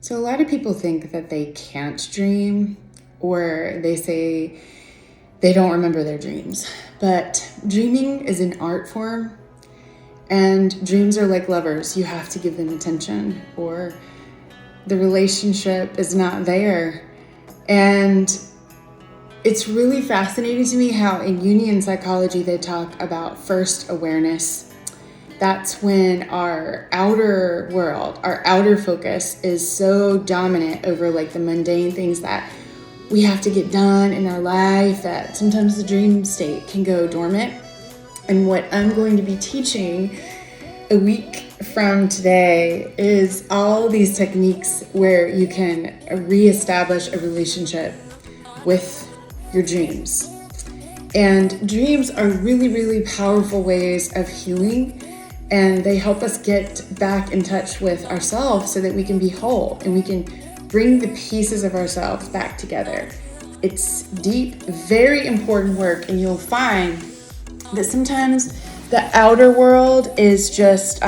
So a lot of people think that they can't dream, or they say they don't remember their dreams. But dreaming is an art form, and dreams are like lovers. You have to give them attention, or the relationship is not there. And it's really fascinating to me how in Jungian psychology they talk about first awareness. That's when our outer world, our outer focus is so dominant over like the mundane things that we have to get done in our life that sometimes the dream state can go dormant. And what I'm going to be teaching a week from today is all these techniques where you can reestablish a relationship with your dreams. And dreams are really, really powerful ways of healing. And they help us get back in touch with ourselves so that we can be whole and we can bring the pieces of ourselves back together. It's deep, very important work, and you'll find that sometimes the outer world is just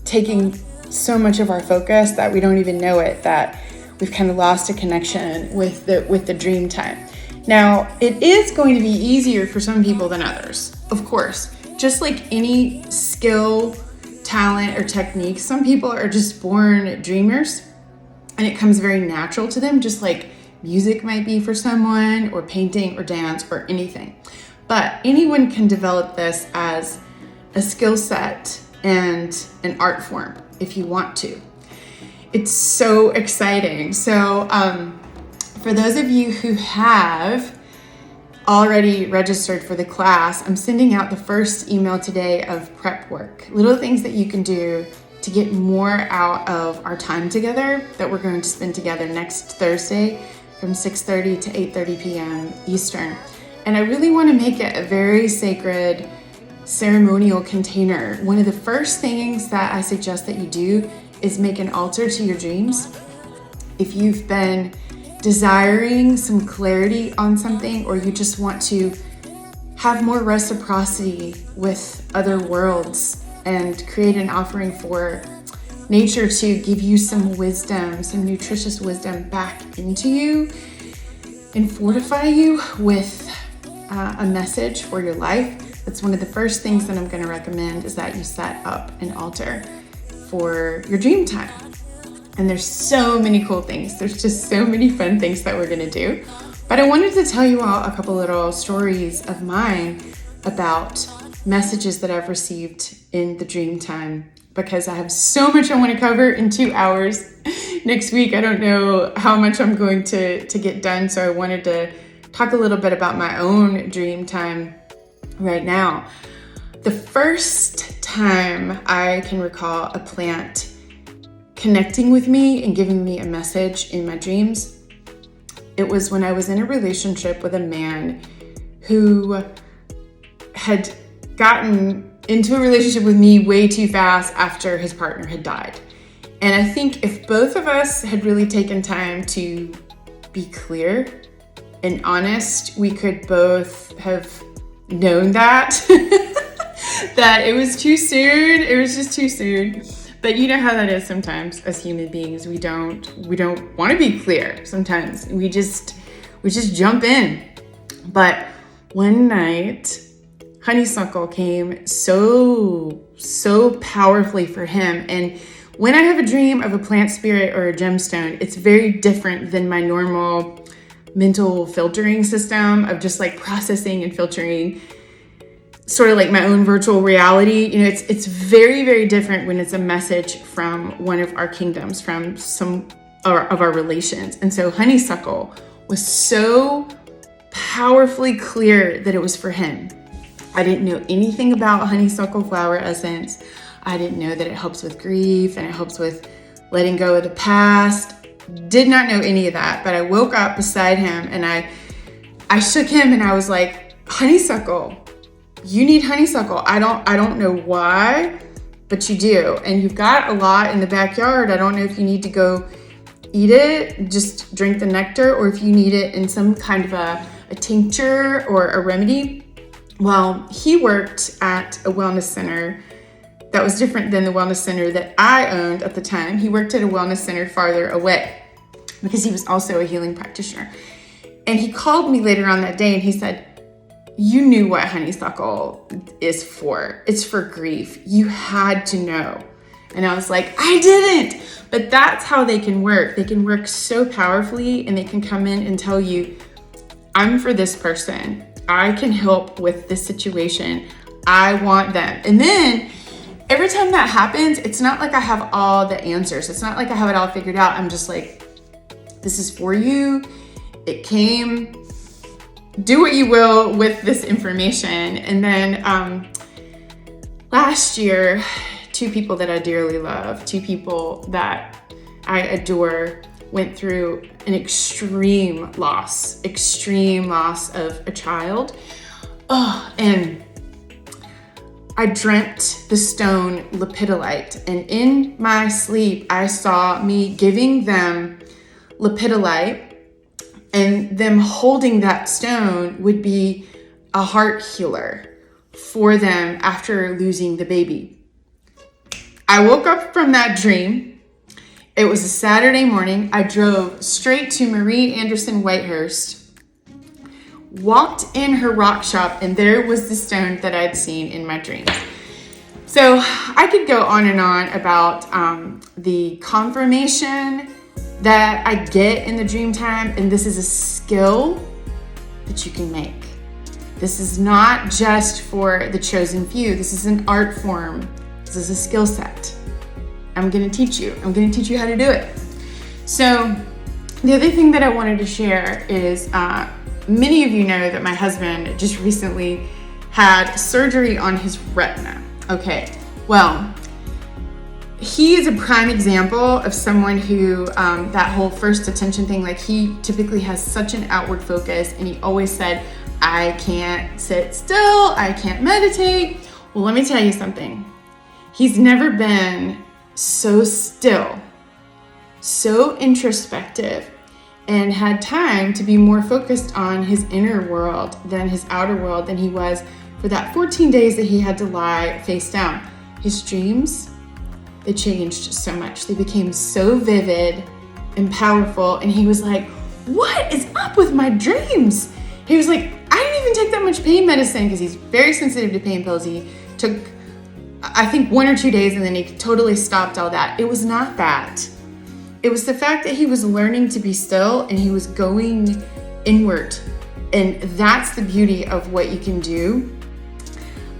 taking so much of our focus that we don't even know it, that we've kind of lost a connection with the dream time. Now, it is going to be easier for some people than others, of course. Just like any skill, talent, or technique, some people are just born dreamers and it comes very natural to them, just like music might be for someone, or painting, or dance, or anything. But anyone can develop this as a skill set and an art form if you want to. It's so exciting. So for those of you who have already registered for the class, I'm sending out the first email today of prep work, little things that you can do to get more out of our time together that we're going to spend together next Thursday from 6:30 to 8:30 p.m. Eastern. And I really want to make it a very sacred ceremonial container. One of the first things that I suggest that you do is make an altar to your dreams. If you've been desiring some clarity on something, or you just want to have more reciprocity with other worlds and create an offering for nature to give you some wisdom, some nutritious wisdom back into you and fortify you with a message for your life, that's one of the first things that I'm going to recommend, is that you set up an altar for your dream time. And there's so many cool things. There's just so many fun things that we're gonna do. But I wanted to tell you all a couple little stories of mine about messages that I've received in the dream time, because I have so much I want to cover in 2 hours. Next week, I don't know how much I'm going to get done. So I wanted to talk a little bit about my own dream time right now. The first time I can recall a plant connecting with me and giving me a message in my dreams, it was when I was in a relationship with a man who had gotten into a relationship with me way too fast after his partner had died. And I think if both of us had really taken time to be clear and honest, we could both have known that, that it was too soon. It was just too soon. But you know how that is sometimes as human beings. We don't want to be clear sometimes. We just jump in. But one night, honeysuckle came so powerfully for him. And when I have a dream of a plant spirit or a gemstone, it's very different than my normal mental filtering system of just like processing and filtering sort of like my own virtual reality. You know, it's very, very different when it's a message from one of our kingdoms, from some of our relations. And so honeysuckle was so powerfully clear that it was for him. I didn't know anything about honeysuckle flower essence. I didn't know that it helps with grief and it helps with letting go of the past. Did not know any of that, but I woke up beside him and I shook him and I was like, honeysuckle, you need honeysuckle. I don't know why, but you do. And you've got a lot in the backyard. I don't know if you need to go eat it, just drink the nectar, or if you need it in some kind of a tincture or a remedy. Well, he worked at a wellness center that was different than the wellness center that I owned at the time. He worked at a wellness center farther away because he was also a healing practitioner. And he called me later on that day and he said, you knew what honeysuckle is for. It's for grief. You had to know. And I was like, I didn't. But that's how they can work. They can work so powerfully, and they can come in and tell you, I'm for this person. I can help with this situation. I want them. And then every time that happens, it's not like I have all the answers. It's not like I have it all figured out. I'm just like, this is for you. It came. Do what you will with this information. And then last year, two people that I dearly love, two people that I adore, went through an extreme loss of a child. And I dreamt the stone lepidolite. And in my sleep, I saw me giving them lepidolite, and them holding that stone would be a heart healer for them after losing the baby. I woke up from that dream. It was a Saturday morning. I drove straight to Marie Anderson Whitehurst, walked in her rock shop, and there was the stone that I'd seen in my dreams. So I could go on and on about the confirmation that I get in the dream time, and this is a skill that you can make. This is not just for the chosen few. This is an art form. This is a skill set. I'm gonna teach you. I'm gonna teach you how to do it. So the other thing that I wanted to share is many of you know that my husband just recently had surgery on his retina. Okay, well, he is a prime example of someone who, that whole first attention thing, like he typically has such an outward focus, and he always said, I can't sit still, I can't meditate. Well, let me tell you something. He's never been so still, so introspective, and had time to be more focused on his inner world than his outer world than he was for that 14 days that he had to lie face down. His dreams, they changed so much. They became so vivid and powerful. And he was like, what is up with my dreams? He was like, I didn't even take that much pain medicine, because he's very sensitive to pain pills. He took, I think, 1 or 2 days, and then he totally stopped all that. It was not that. It was the fact that he was learning to be still, and he was going inward. And that's the beauty of what you can do.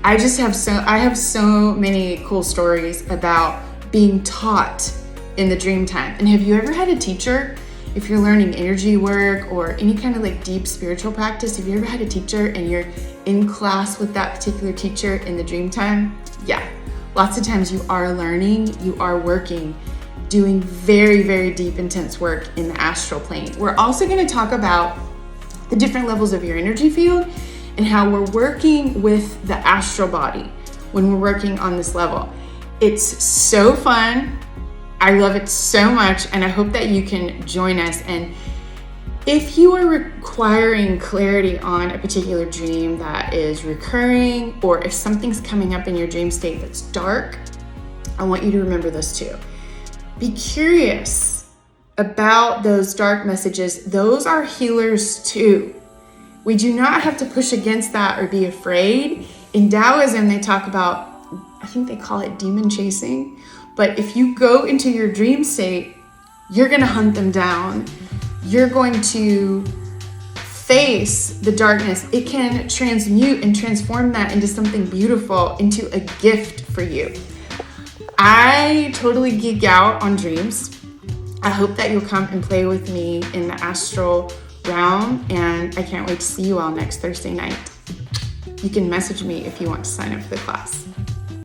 I have so many cool stories about being taught in the dream time. And have you ever had a teacher, if you're learning energy work or any kind of like deep spiritual practice, have you ever had a teacher and you're in class with that particular teacher in the dream time? Yeah, lots of times you are learning, you are working, doing very, very deep, intense work in the astral plane. We're also going to talk about the different levels of your energy field and how we're working with the astral body when we're working on this level. It's so fun. I love it so much, and I hope that you can join us. And if you are requiring clarity on a particular dream that is recurring, or if something's coming up in your dream state that's dark, I want you to remember this too. Be curious about those dark messages. Those are healers too. We do not have to push against that or be afraid. In Taoism, they talk about, I think they call it demon chasing. But if you go into your dream state, you're going to hunt them down. You're going to face the darkness. It can transmute and transform that into something beautiful, into a gift for you. I totally geek out on dreams. I hope that you'll come and play with me in the astral realm, and I can't wait to see you all next Thursday night. You can message me if you want to sign up for the class.